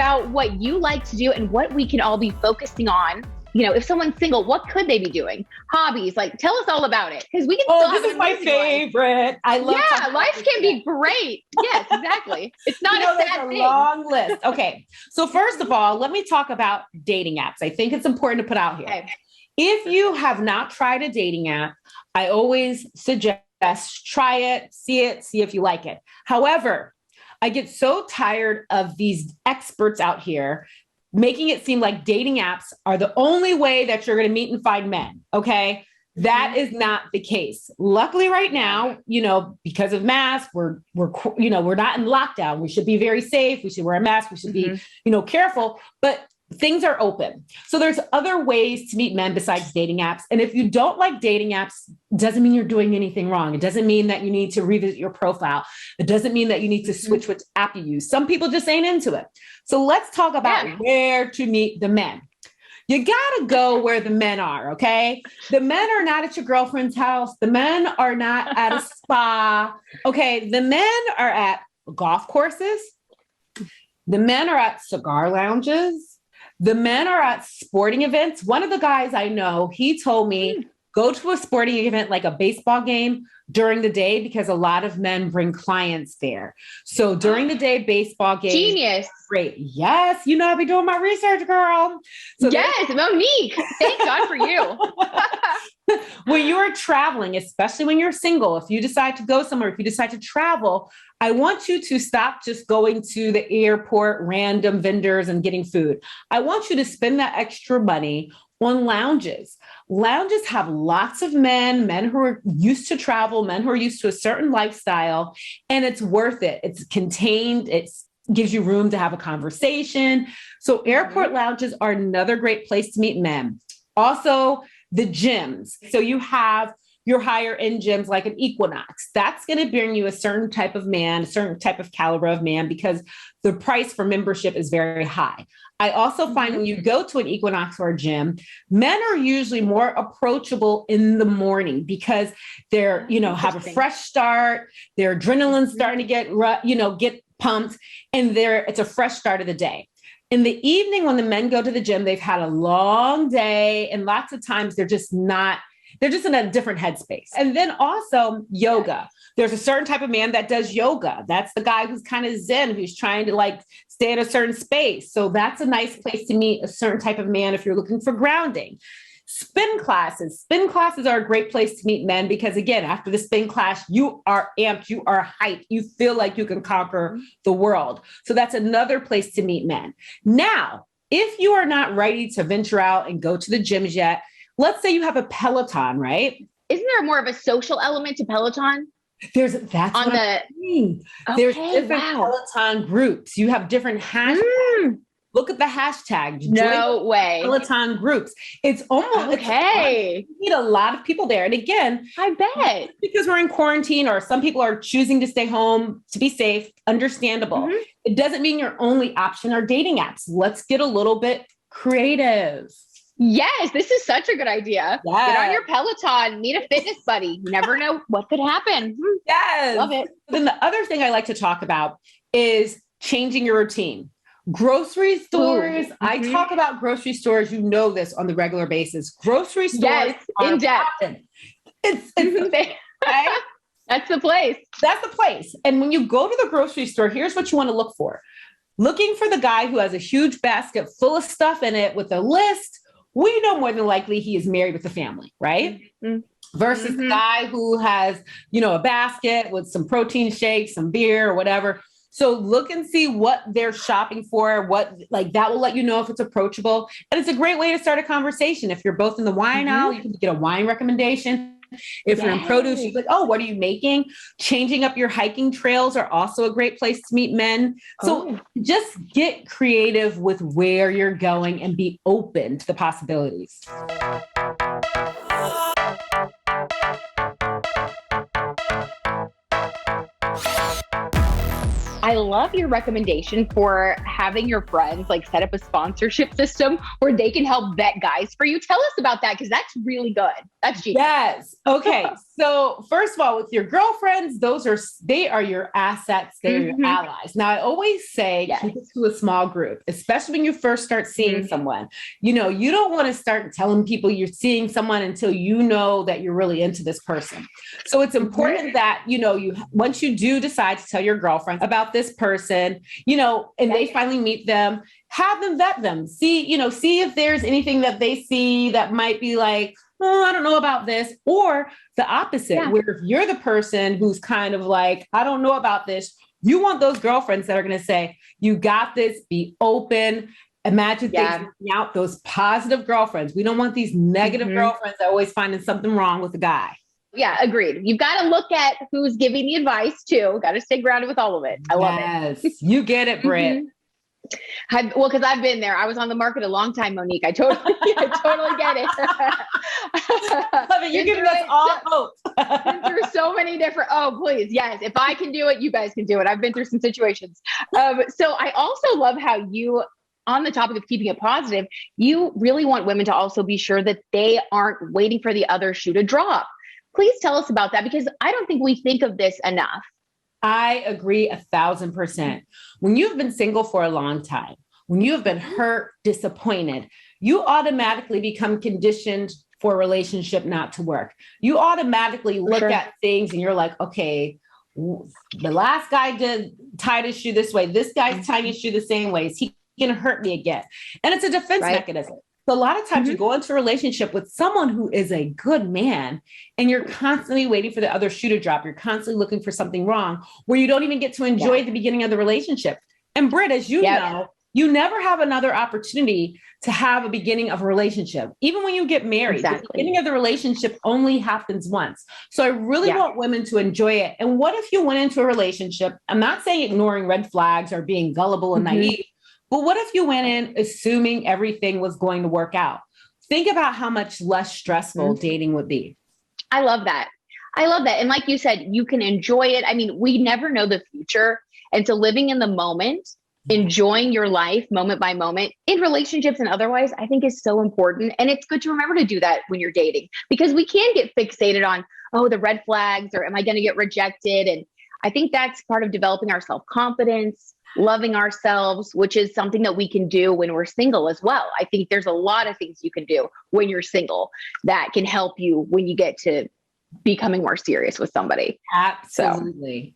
about what you like to do and what we can all be focusing on. If someone's single, what could they be doing? Hobbies, like tell us all about it. Because we can still have this is my favorite. I love life can be great. Yes, exactly. It's not a sad thing. Long list. Okay. So first of all, let me talk about dating apps. I think it's important to put out here. Okay. If you have not tried a dating app, I always suggest try it, see if you like it. However, I get so tired of these experts out here making it seem like dating apps are the only way that you're going to meet and find men. Okay. That is not the case. Luckily right now, because of masks, we're not in lockdown. We should be very safe. We should wear a mask. We should be, careful, but things are open. So there's other ways to meet men besides dating apps. And if you don't like dating apps, doesn't mean you're doing anything wrong. It doesn't mean that you need to revisit your profile. It doesn't mean that you need to switch which app you use. Some people just ain't into it. So let's talk about where to meet the men. You got to go where the men are, okay? The men are not at your girlfriend's house. The men are not at a spa, okay? The men are at golf courses. The men are at cigar lounges. The men are at sporting events. One of the guys I know, he told me, go to a sporting event like a baseball game during the day because a lot of men bring clients there. So during the day, baseball game. Genius. Great. Yes. I'll be doing my research, girl. So yes, Monique. Thank God for you. When you're traveling, especially when you're single, if you decide to go somewhere, if you decide to travel, I want you to stop just going to the airport, random vendors and getting food. I want you to spend that extra money on lounges. Lounges have lots of men who are used to travel, men who are used to a certain lifestyle, and it's worth it. It's contained. It gives you room to have a conversation. So airport lounges are another great place to meet men. Also, the gyms. So you have your higher end gyms like an Equinox. That's going to bring you a certain type of man, a certain type of caliber of man, because the price for membership is very high. I also find when you go to an Equinox or a gym, men are usually more approachable in the morning because they're, have a fresh start, their adrenaline's starting to get pumped, and it's a fresh start of the day. In the evening, when the men go to the gym, they've had a long day, and lots of times they're just in a different headspace. And then also yoga. There's a certain type of man that does yoga. That's the guy who's kind of zen, who's trying to stay in a certain space. So that's a nice place to meet a certain type of man if you're looking for grounding. Spin classes. Spin classes are a great place to meet men because, again, after the spin class, you are amped, you are hyped, you feel like you can conquer the world. So that's another place to meet men. Now, if you are not ready to venture out and go to the gyms yet, let's say you have a Peloton, right? Isn't there more of a social element to Peloton? There's different Peloton groups. You have different hashtags. Look at the hashtag. No way. Peloton groups. It's almost okay. You meet a lot of people there. And again, I bet because we're in quarantine or some people are choosing to stay home to be safe, understandable. It doesn't mean your only option are dating apps. Let's get a little bit creative. Yes, this is such a good idea. Yes. Get on your Peloton, meet a fitness buddy. You never know what could happen. Yes. Love it. Then the other thing I like to talk about is changing your routine. Grocery stores. I talk about grocery stores. You know this on the regular basis. Grocery stores. Yes, in depth. It's the thing, right? That's the place. That's the place. And when you go to the grocery store, here's what you want to look for. Looking for the guy who has a huge basket full of stuff in it with a list. We know more than likely he is married with a family, right? Versus the guy who has, a basket with some protein shakes, some beer or whatever. So look and see what they're shopping for, that will let you know if it's approachable. And it's a great way to start a conversation. If you're both in the wine aisle, you can get a wine recommendation. If you're in produce, you're like, oh, what are you making? Changing up your hiking trails are also a great place to meet men. So just get creative with where you're going and be open to the possibilities. I love your recommendation for having your friends like set up a sponsorship system where they can help vet guys for you. Tell us about that, because that's really good. That's genius. Yes. Okay. So first of all, with your girlfriends, they are your assets. They are your allies. Now, I always say keep it to a small group, especially when you first start seeing someone. You know, you don't want to start telling people you're seeing someone until you know that you're really into this person. So it's important that, you know, once you do decide to tell your girlfriends about this person, you know, and they finally meet them, have them vet them. See if there's anything that they see that might be like, oh, I don't know about this, or the opposite, where if you're the person who's kind of like, I don't know about this, you want those girlfriends that are going to say, you got this, be open, imagine things working out, those positive girlfriends. We don't want these negative girlfriends that are always finding something wrong with the guy. Yeah, agreed. You've got to look at who's giving the advice too. Got to stay grounded with all of it. I love it. You get it, Britt. Well, because I've been there. I was on the market a long time, Monique. I totally get it. Love it. You're giving us all hope. Been through so many different. Oh, please, yes. If I can do it, you guys can do it. I've been through some situations. So I also love how you, on the topic of keeping it positive, you really want women to also be sure that they aren't waiting for the other shoe to drop. Please tell us about that, because I don't think we think of this enough. I agree 1,000%. When you've been single for a long time, when you have been hurt, disappointed, you automatically become conditioned for a relationship not to work. You automatically look at things and you're like, okay, the last guy tied his shoe this way. This guy's tying his shoe the same way. Is he going to hurt me again? And it's a defense mechanism. So a lot of times you go into a relationship with someone who is a good man and you're constantly waiting for the other shoe to drop. You're constantly looking for something wrong where you don't even get to enjoy the beginning of the relationship. And Britt, as you know, you never have another opportunity to have a beginning of a relationship. Even when you get married, the beginning of the relationship only happens once. So I really want women to enjoy it. And what if you went into a relationship? I'm not saying ignoring red flags or being gullible and naive, but what if you went in assuming everything was going to work out? Think about how much less stressful dating would be. I love that. And like you said, you can enjoy it. I mean, we never know the future. And so living in the moment, enjoying your life moment by moment in relationships and otherwise, I think is so important. And it's good to remember to do that when you're dating, because we can get fixated on, oh, the red flags, or am I going to get rejected? And I think that's part of developing our self-confidence, loving ourselves, which is something that we can do when we're single as well. I think there's a lot of things you can do when you're single that can help you when you get to becoming more serious with somebody. Absolutely.